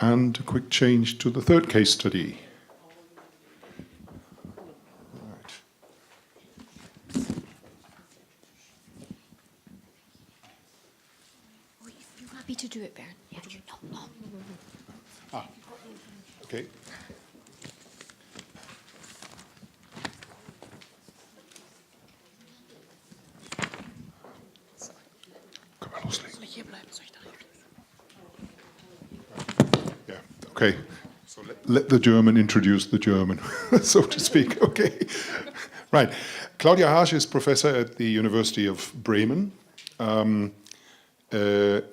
And a quick change to the third case study. You're happy to do it, Bernd? Yeah, no. Ah, okay. Können wir loslegen? Soll ich hier bleiben? Soll ich da rein? Yeah, okay. So let the German introduce the German, so to speak. Okay. Right. Claudia Harsch is professor at the University of Bremen.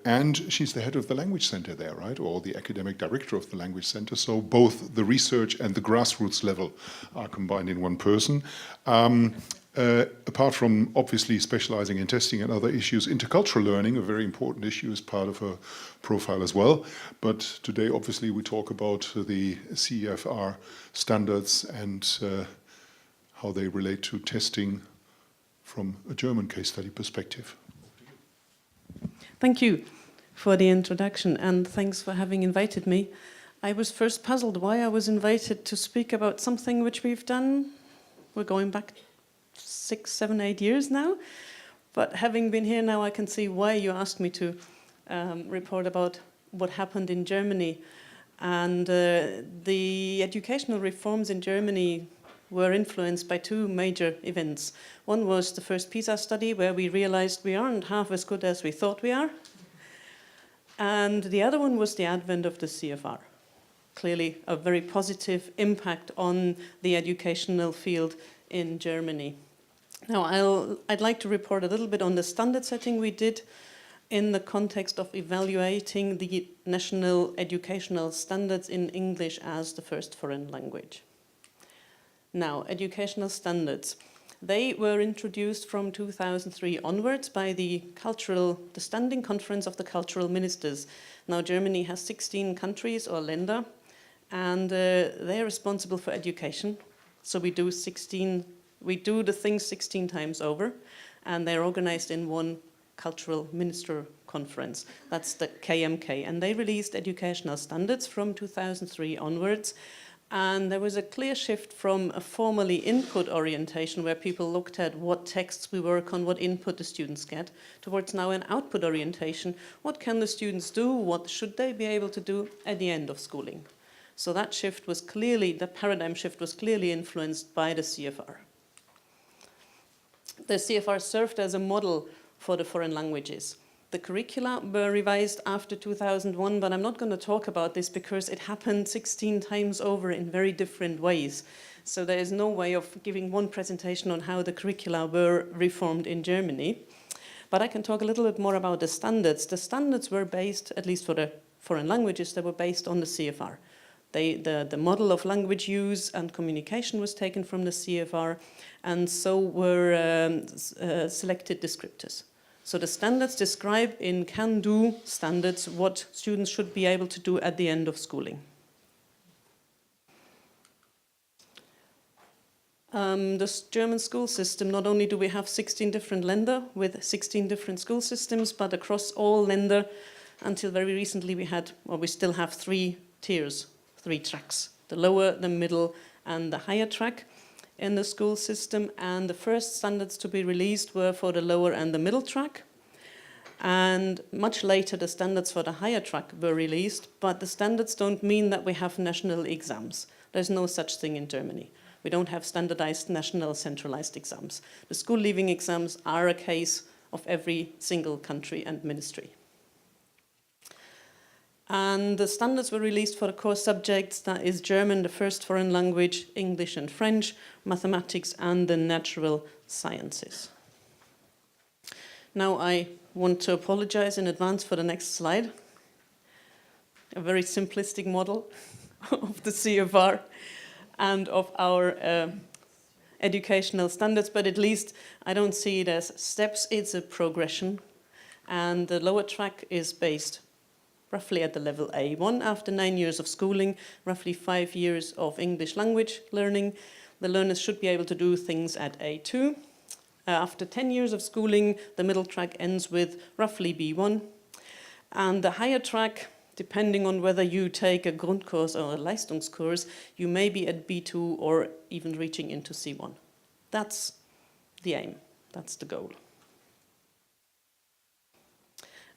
And she's the head of the language center there, right? Or the academic director of the language center. So both the research and the grassroots level are combined in one person. Apart from obviously specializing in testing and other issues, intercultural learning, a very important issue, is part of her profile as well. But today, obviously, we talk about the CEFR standards and how they relate to testing from a German case study perspective. Thank you for the introduction, and thanks for having invited me. I was first puzzled why I was invited to speak about something which we've done. We're going back 6, 7, 8 years now. But having been here now, I can see why you asked me to report about what happened in Germany. And the educational reforms in Germany were influenced by two major events. One was the first PISA study, where we realized we aren't half as good as we thought we are. And the other one was the advent of the CFR. Clearly a very positive impact on the educational field in Germany. Now, I'd like to report a little bit on the standard setting we did in the context of evaluating the national educational standards in English as the first foreign language. Now, educational standards. They were introduced from 2003 onwards by the Standing Conference of the Cultural Ministers. Now, Germany has 16 countries or Länder, and they're responsible for education. So we do the things 16 times over, and they're organized in one cultural minister conference. That's the KMK, and they released educational standards from 2003 onwards. And there was a clear shift from a formally input orientation, where people looked at what texts we work on, what input the students get, towards now an output orientation. What can the students do? What should they be able to do at the end of schooling? So that shift was clearly, the paradigm shift was clearly influenced by the CFR. The CFR served as a model for the foreign languages. The curricula were revised after 2001, but I'm not going to talk about this because it happened 16 times over in very different ways. So there is no way of giving one presentation on how the curricula were reformed in Germany. But I can talk a little bit more about the standards. The standards were based, at least for the foreign languages, they were based on the CFR. The model of language use and communication was taken from the CFR, and so were selected descriptors. So the standards describe in can-do standards what students should be able to do at the end of schooling. The German school system, not only do we have 16 different Länder with 16 different school systems, but across all Länder, until very recently we still have 3 tiers, 3 tracks, the lower, the middle, and the higher track in the school system. And the first standards to be released were for the lower and the middle track. And much later, the standards for the higher track were released, but the standards don't mean that we have national exams. There's no such thing in Germany. We don't have standardized national centralized exams. The school leaving exams are a case of every single country and ministry. And the standards were released for the core subjects, that is German, the first foreign language, English and French, mathematics, and the natural sciences. Now I want to apologize in advance for the next slide. A very simplistic model of the CFR and of our educational standards, but at least I don't see it as steps, it's a progression. And the lower track is based roughly at the level A1 after 9 years of schooling, roughly 5 years of English language learning. The learners should be able to do things at A2. After 10 years of schooling, the middle track ends with roughly B1. And the higher track depending on whether you take a Grundkurs or a Leistungskurs, you may be at B2 or even reaching into C1. That's the aim, that's the goal.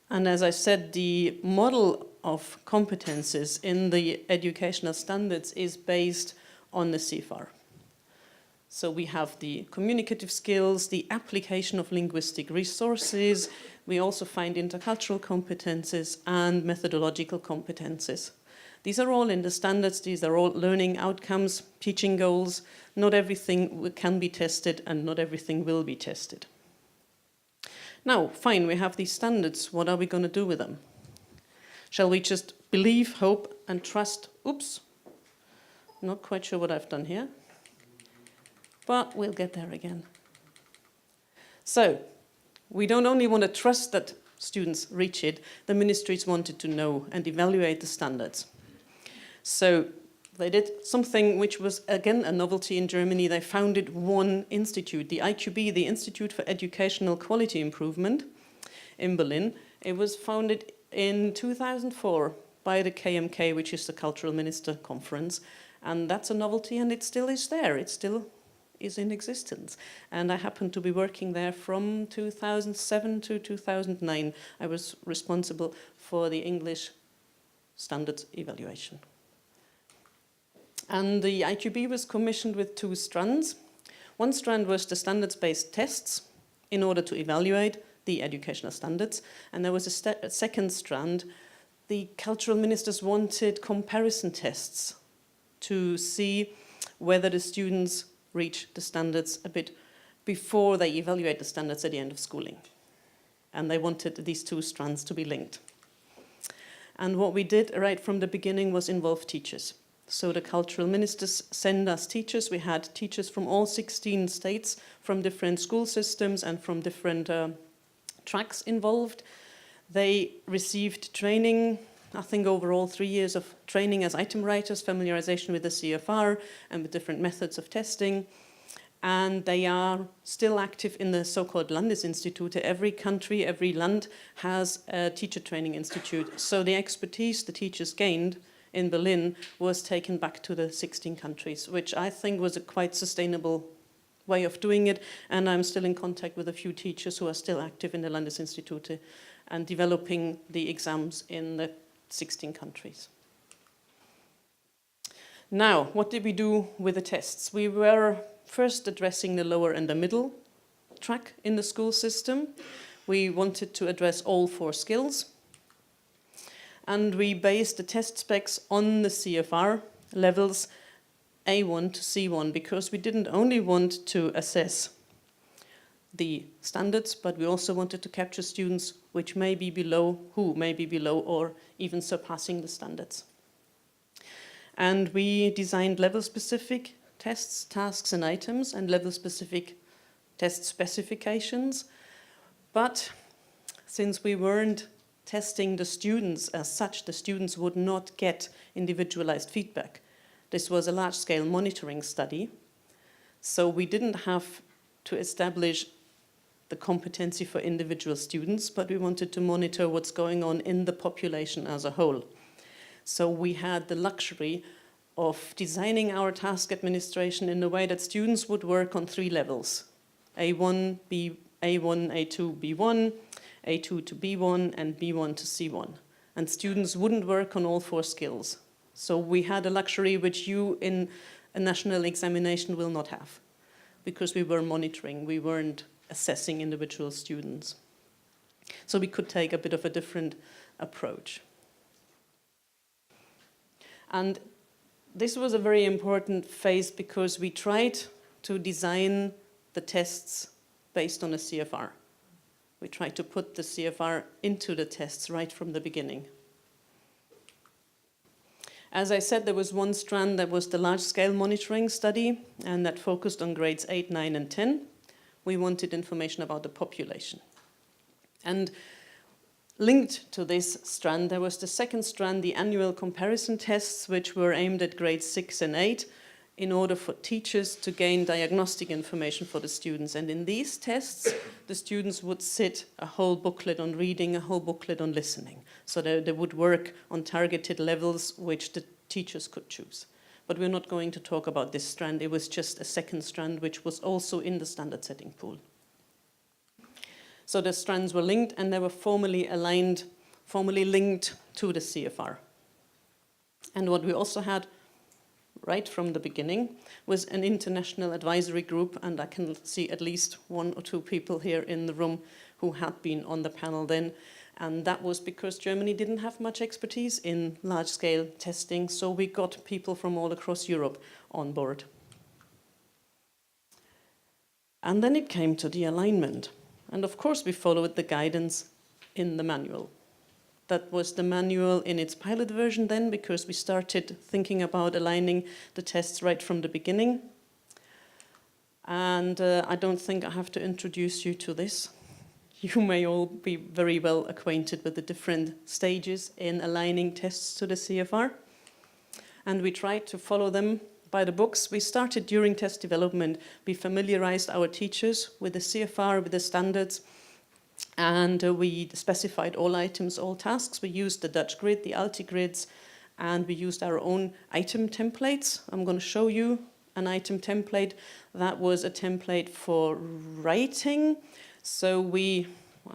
And as I said, the model of competences in the educational standards is based on the CEFR. So we have the communicative skills, the application of linguistic resources, we also find intercultural competences and methodological competences. These are all in the standards, these are all learning outcomes, teaching goals. Not everything can be tested and not everything will be tested. Now, fine, we have these standards, what are we going to do with them? Shall we just believe, hope and trust? Oops, not quite sure what I've done here. But we'll get there again. So, we don't only want to trust that students reach it, the ministries wanted to know and evaluate the standards. So, they did something which was, again, a novelty in Germany. They founded one institute, the IQB, the Institute for Educational Quality Improvement in Berlin. It was founded in 2004 by the KMK, which is the Cultural Minister Conference. And that's a novelty, and it still is there. It still is in existence. And I happened to be working there from 2007 to 2009. I was responsible for the English standards evaluation. And the IQB was commissioned with two strands. One strand was the standards-based tests in order to evaluate the educational standards. And there was a second strand. The cultural ministers wanted comparison tests to see whether the students reach the standards a bit before they evaluate the standards at the end of schooling. And they wanted these two strands to be linked. And what we did right from the beginning was involve teachers. So the cultural ministers send us teachers. We had teachers from all 16 states, from different school systems and from different tracks involved. They received training, I think overall 3 years of training as item writers, familiarization with the CFR and with different methods of testing. And they are still active in the so-called Landesinstitute. Every country, every land has a teacher training institute. So the expertise the teachers gained in Berlin was taken back to the 16 countries, which I think was a quite sustainable way of doing it. And I'm still in contact with a few teachers who are still active in the Landesinstitute and developing the exams in the 16 countries. Now, what did we do with the tests? We were first addressing the lower and the middle track in the school system. We wanted to address all 4 skills. And we based the test specs on the CFR levels A1 to C1 because we didn't only want to assess the standards, but we also wanted to capture students which may be below, who may be below or even surpassing the standards. And we designed level-specific tests, tasks and items and level-specific test specifications. But since we weren't testing the students as such, the students would not get individualized feedback. This was a large-scale monitoring study, so we didn't have to establish the competency for individual students, but we wanted to monitor what's going on in the population as a whole. So we had the luxury of designing our task administration in a way that students would work on 3 levels, A1, A2, B1, A2 to B1 and B1 to C1. And students wouldn't work on all 4 skills. So we had a luxury which you in a national examination will not have, because we were monitoring, we weren't assessing individual students. So we could take a bit of a different approach. And this was a very important phase because we tried to design the tests based on a CFR. We tried to put the CFR into the tests right from the beginning. As I said, there was one strand that was the large-scale monitoring study, and that focused on grades 8, 9, and 10. We wanted information about the population. And linked to this strand, there was the second strand, the annual comparison tests, which were aimed at grades 6 and 8, in order for teachers to gain diagnostic information for the students. And in these tests, the students would sit a whole booklet on reading, a whole booklet on listening. So they would work on targeted levels which the teachers could choose. But we're not going to talk about this strand. It was just a second strand which was also in the standard setting pool. So the strands were linked and they were formally aligned, formally linked to the CFR. And what we also had right from the beginning was an international advisory group, and I can see at least 1 or 2 people here in the room who had been on the panel then. And that was because Germany didn't have much expertise in large-scale testing, so we got people from all across Europe on board. And then it came to the alignment. And of course we followed the guidance in the manual. That was the manual in its pilot version then, because we started thinking about aligning the tests right from the beginning. And I don't think I have to introduce you to this. You may all be very well acquainted with the different stages in aligning tests to the CFR. And we tried to follow them by the books. We started during test development. We familiarized our teachers with the CFR, with the standards, and we specified all items, all tasks. We used the Dutch grid, the Alti grids, and we used our own item templates. I'm going to show you an item template. That was a template for writing. So I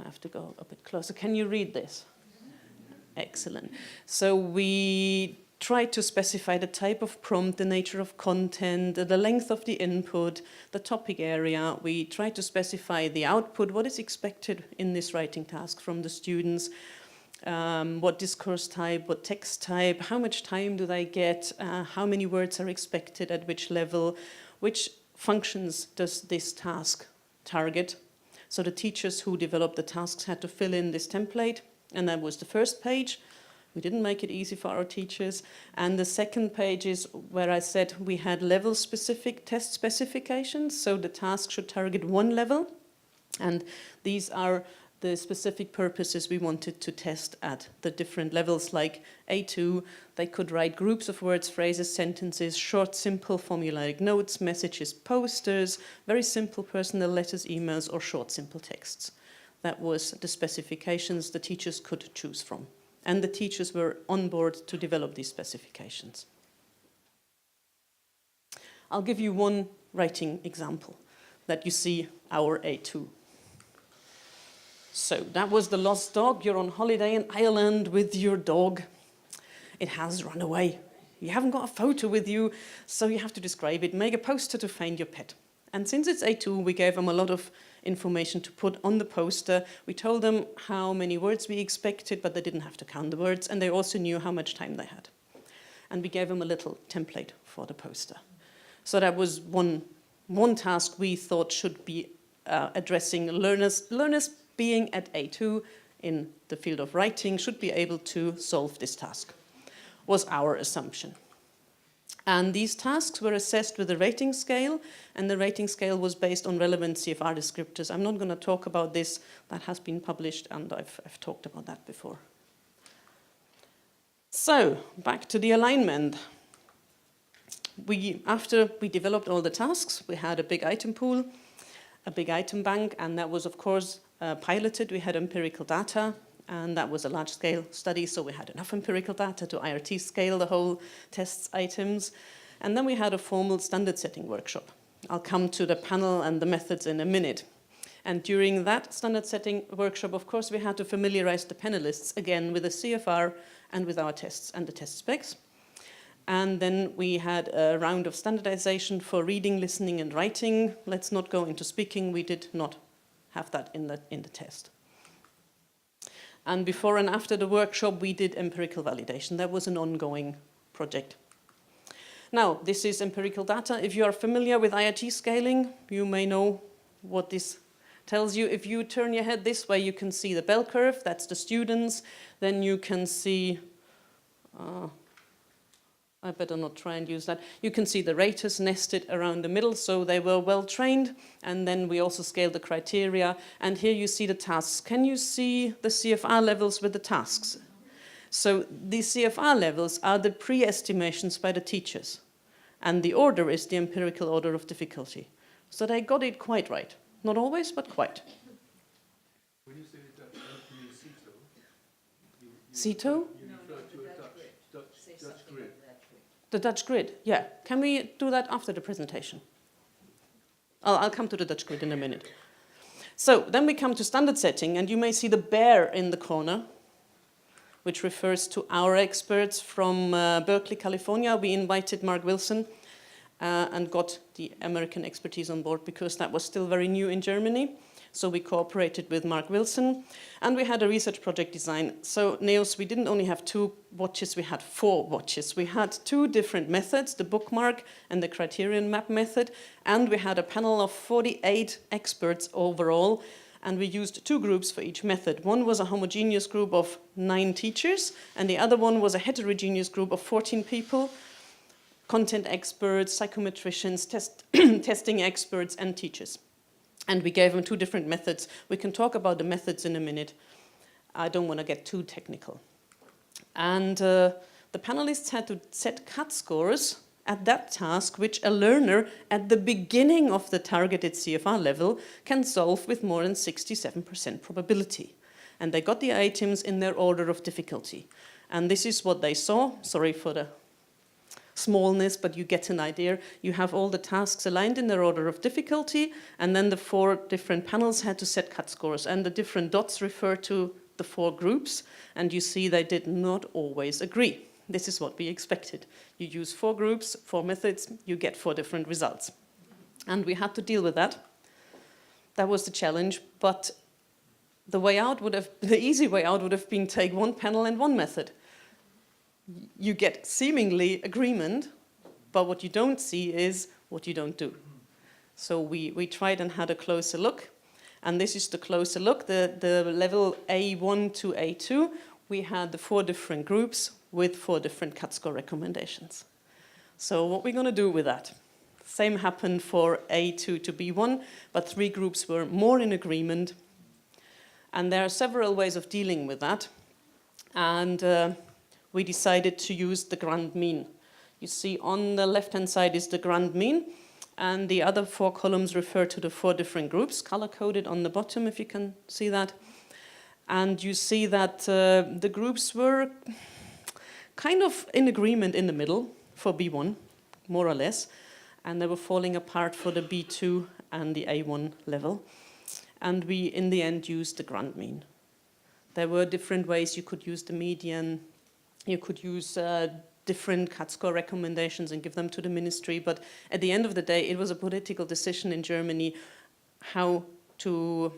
have to go a bit closer. Can you read this? Excellent. So we tried to specify the type of prompt, the nature of content, the length of the input, the topic area. We tried to specify the output, what is expected in this writing task from the students, what discourse type, what text type, how much time do they get, how many words are expected at which level, which functions does this task target. So the teachers who developed the tasks had to fill in this template, and that was the first page. We didn't make it easy for our teachers. And the second page is where I said we had level-specific test specifications, so the task should target one level, and these are the specific purposes we wanted to test at the different levels, like A2, they could write groups of words, phrases, sentences, short, simple formulaic notes, messages, posters, very simple personal letters, emails, or short, simple texts. That was the specifications the teachers could choose from. And the teachers were on board to develop these specifications. I'll give you one writing example that you see our A2. So that was the lost dog. You're on holiday in Ireland with your dog. It has run away. You haven't got a photo with you, so you have to describe it. Make a poster to find your pet. And since it's A2, we gave them a lot of information to put on the poster. We told them how many words we expected, but they didn't have to count the words, and they also knew how much time they had. And we gave them a little template for the poster. So that was one task we thought should be addressing learners being at A2 in the field of writing should be able to solve this task, was our assumption. And these tasks were assessed with a rating scale, and the rating scale was based on relevant CFR descriptors. I'm not going to talk about this. That has been published, and I've talked about that before. So, back to the alignment. After we developed all the tasks, we had a big item pool, a big item bank, and that was, of course, piloted. We had empirical data, and that was a large-scale study, so we had enough empirical data to IRT scale the whole test's items. And then we had a formal standard setting workshop. I'll come to the panel and the methods in a minute. And during that standard setting workshop, of course, we had to familiarize the panelists again with the CFR and with our tests and the test specs. And then we had a round of standardization for reading, listening, and writing. Let's not go into speaking. We did not have that in the test. And before and after the workshop, we did empirical validation. That was an ongoing project. Now, this is empirical data. If you are familiar with IRT scaling, you may know what this tells you. If you turn your head this way, you can see the bell curve. That's the students. Then you can see... I better not try and use that. You can see the raters nested around the middle, so they were well trained. And then we also scaled the criteria. And here you see the tasks. Can you see the CFR levels with the tasks? So these CFR levels are the pre-estimations by the teachers. And the order is the empirical order of difficulty. So they got it quite right. Not always, but quite. When you say Dutch, you mean CETO? CETO? You refer to a Dutch grid. The Dutch grid, yeah. Can we do that after the presentation? I'll come to the Dutch grid in a minute. So then we come to standard setting, and you may see the bear in the corner, which refers to our experts from Berkeley, California. We invited Mark Wilson and got the American expertise on board because that was still very new in Germany. So we cooperated with Mark Wilson, and we had a research project design. So NEOS, we didn't only have 2 watches, we had 4 watches. We had 2 different methods, the bookmark and the criterion map method, and we had a panel of 48 experts overall, and we used 2 groups for each method. One was a homogeneous group of 9 teachers, and the other one was a heterogeneous group of 14 people, content experts, psychometricians, testing experts, and teachers. And we gave them 2 different methods. We can talk about the methods in a minute. I don't want to get too technical. And the panelists had to set cut scores at that task, which a learner at the beginning of the targeted CFR level can solve with more than 67% probability. And they got the items in their order of difficulty. And this is what they saw. Sorry for the smallness, but you get an idea. You have all the tasks aligned in their order of difficulty, and then the 4 different panels had to set cut scores, and the different dots refer to the 4 groups, and you see they did not always agree. This is what we expected. You use 4 groups, 4 methods, you get 4 different results. And we had to deal with that. That was the challenge, but the easy way out would have been take 1 panel and 1 method. You get seemingly agreement, but what you don't see is what you don't do. So we tried and had a closer look, and this is the closer look, the level A1 to A2. We had the 4 different groups with 4 different cut score recommendations. So what we're going to do with that? Same happened for A2 to B1, but 3 groups were more in agreement. And there are several ways of dealing with that. And we decided to use the grand mean. You see on the left-hand side is the grand mean, and the other 4 columns refer to the 4 different groups, color-coded on the bottom, if you can see that. And you see that the groups were kind of in agreement in the middle for B1, more or less, and they were falling apart for the B2 and the A1 level. And we, in the end, used the grand mean. There were different ways you could use the median. You could use different cut score recommendations and give them to the ministry, but at the end of the day, it was a political decision in Germany how to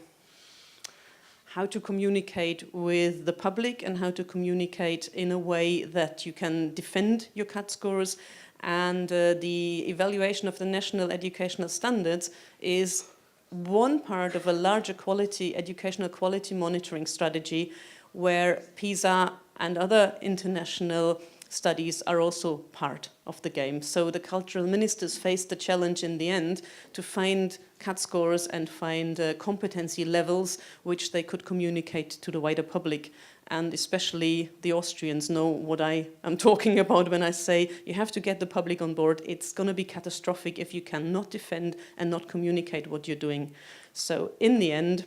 communicate with the public and how to communicate in a way that you can defend your cut scores. And the evaluation of the national educational standards is one part of a larger educational quality monitoring strategy where PISA and other international studies are also part of the game. So the cultural ministers faced the challenge in the end to find cut scores and find competency levels which they could communicate to the wider public. And especially the Austrians know what I am talking about when I say you have to get the public on board. It's going to be catastrophic if you cannot defend and not communicate what you're doing. So in the end,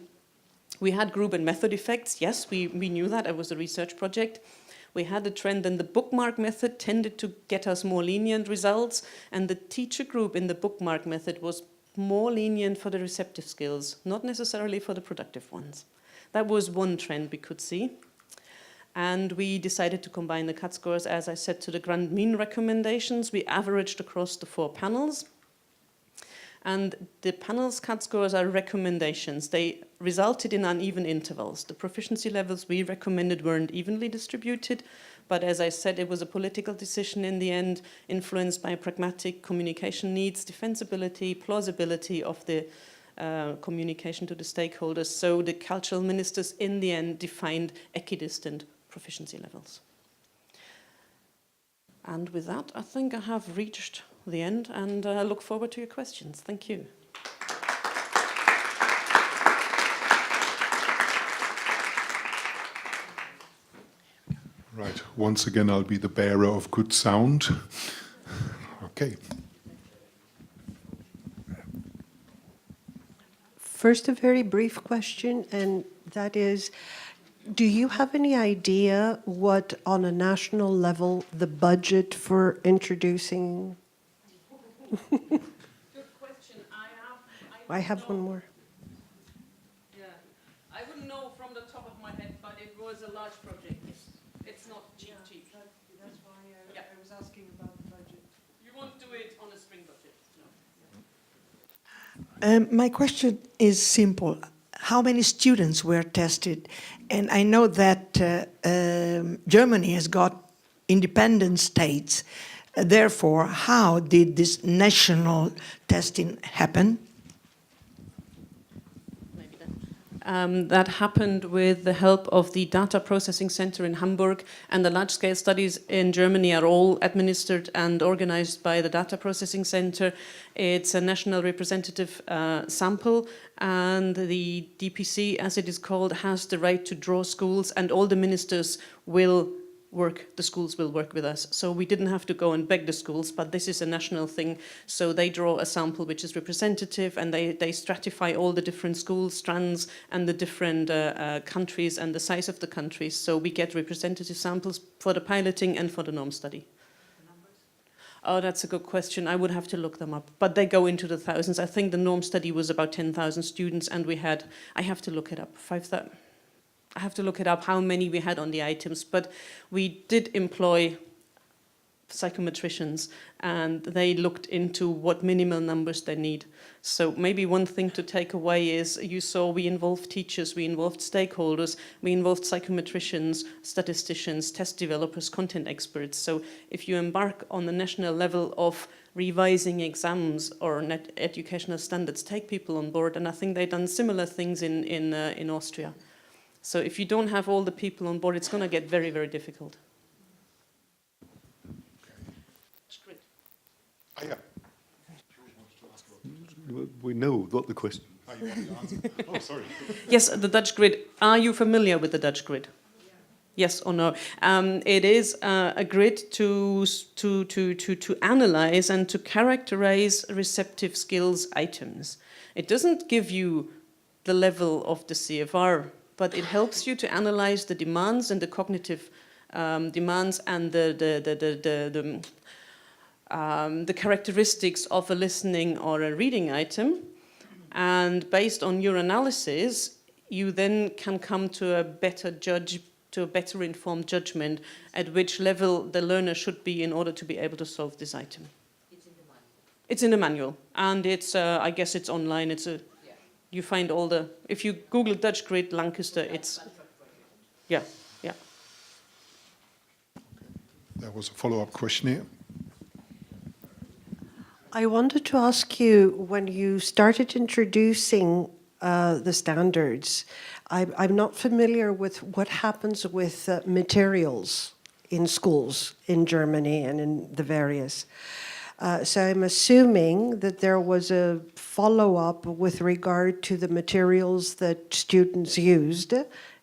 we had group and method effects. Yes, we knew that. It was a research project. We had a trend, and the bookmark method tended to get us more lenient results, and the teacher group in the bookmark method was more lenient for the receptive skills, not necessarily for the productive ones. That was one trend we could see. And we decided to combine the cut scores, as I said, to the grand mean recommendations. We averaged across the 4 panels. And the panel's cut scores are recommendations. They resulted in uneven intervals. The proficiency levels we recommended weren't evenly distributed, but as I said, it was a political decision in the end, influenced by pragmatic communication needs, defensibility, plausibility of the communication to the stakeholders. So the cultural ministers in the end defined equidistant proficiency levels. And with that, I think I have reached the end, and I look forward to your questions. Thank you. Right, once again I'll be the bearer of good sound. Okay. First, a very brief question, and that is, do you have any idea what, on a national level, the budget for introducing? Good question. I have one more. Yeah, I wouldn't know from the top of my head, but it was a large project. It's not cheap. That's why I was asking about the budget. You won't do it on a spring budget. No. My question is simple. How many students were tested? And I know that Germany has got independent states. Therefore, how did this national testing happen? That happened with the help of the Data Processing Center in Hamburg, and the large-scale studies in Germany are all administered and organized by the Data Processing Center. It's a national representative sample, and the DPC, as it is called, has the right to draw schools, and all the ministers will the schools will work with us. So we didn't have to go and beg the schools, but this is a national thing. So they draw a sample which is representative, and they stratify all the different school strands and the different countries and the size of the countries. So we get representative samples for the piloting and for the norm study. Oh, that's a good question. I would have to look them up, but they go into the thousands. I think the norm study was about 10,000 students, and we had, I have to look it up, 5,000. I have to look it up how many we had on the items, but we did employ psychometricians, and they looked into what minimal numbers they need. So maybe one thing to take away is, you saw we involved teachers, we involved stakeholders, we involved psychometricians, statisticians, test developers, content experts. So if you embark on the national level of revising exams or educational standards, take people on board, and I think they've done similar things in Austria. So if you don't have all the people on board, it's going to get very, very difficult. Yeah. We know what the question. Oh, you want the answer? Oh, sorry. Yes, the Dutch grid. Are you familiar with the Dutch grid? Yeah. Yes or no? It is a grid to analyze and to characterize receptive skills items. It doesn't give you the level of the CFR, but it helps you to analyze the demands and the cognitive demands and the characteristics of a listening or a reading item. And based on your analysis, you then can come to a better informed judgment at which level the learner should be in order to be able to solve this item. It's in the manual. It's in the manual, and it's I guess it's online. You find all the, if you Google Dutch grid Lancaster, it's, yeah. There was a follow-up question here. I wanted to ask you, when you started introducing the standards, I'm not familiar with what happens with materials in schools in Germany and in the various. So I'm assuming that there was a follow-up with regard to the materials that students used,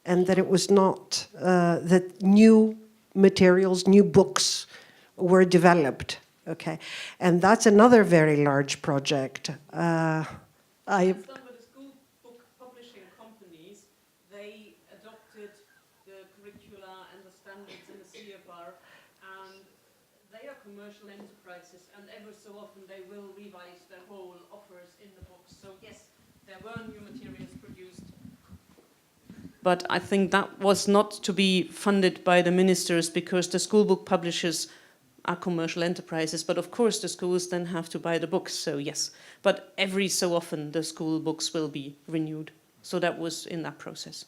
and that it was not that new materials, new books were developed. Okay, and that's another very large project. It's done with the school book publishing companies. They adopted the curricula and the standards and the CFR, and they are commercial enterprises, and ever so often they will revise their whole offers in the books. So yes, there were new materials produced. But I think that was not to be funded by the ministers, because the school book publishers are commercial enterprises, but of course the schools then have to buy the books, so yes. But every so often the school books will be renewed. So that was in that process.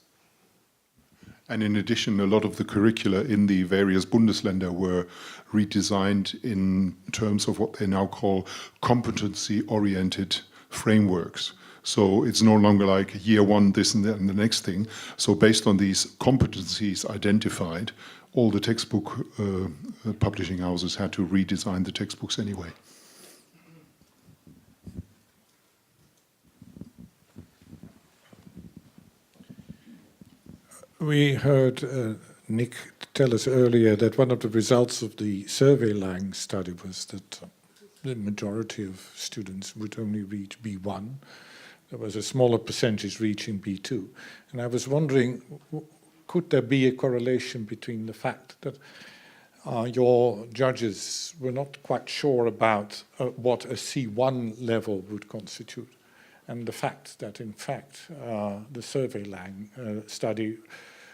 And in addition, a lot of the curricula in the various Bundesländer were redesigned in terms of what they now call competency-oriented frameworks. So it's no longer like year one, this and that, and the next thing. So based on these competencies identified, all the textbook publishing houses had to redesign the textbooks anyway. We heard Nick tell us earlier that one of the results of the survey Lang study was that the majority of students would only reach B1. there was a smaller percentage reaching B2. And I was wondering, could there be a correlation between the fact that your judges were not quite sure about what a C1 level would constitute, and the fact that, in fact, the survey-lang study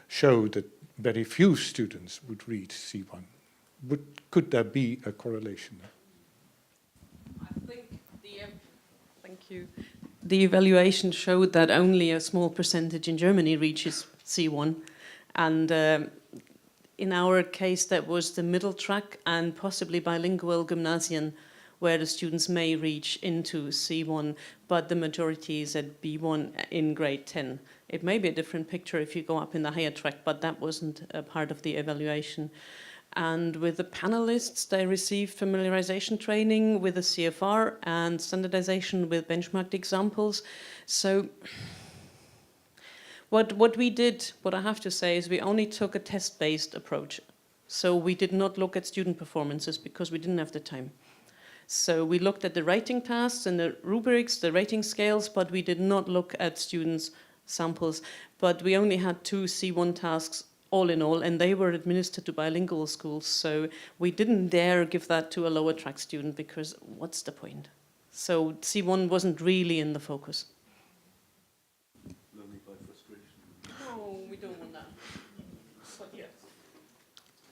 showed that very few students would reach C1? Could there be a correlation there? I think thank you. The evaluation showed that only a small percentage in Germany reaches C1, and in our case that was the middle track and possibly bilingual gymnasium, where the students may reach into C1, but the majority is at B1 in grade 10. It may be a different picture if you go up in the higher track, but that wasn't a part of the evaluation. And with the panelists, they received familiarization training with the CFR and standardization with benchmarked examples. So what we did, what I have to say, is we only took a test-based approach. So we did not look at student performances because we didn't have the time. So we looked at the rating tasks and the rubrics, the rating scales, but we did not look at students' samples. But we only had 2 C1 tasks all in all, and they were administered to bilingual schools. So we didn't dare give that to a lower track student because what's the point? So C1 wasn't really in the focus.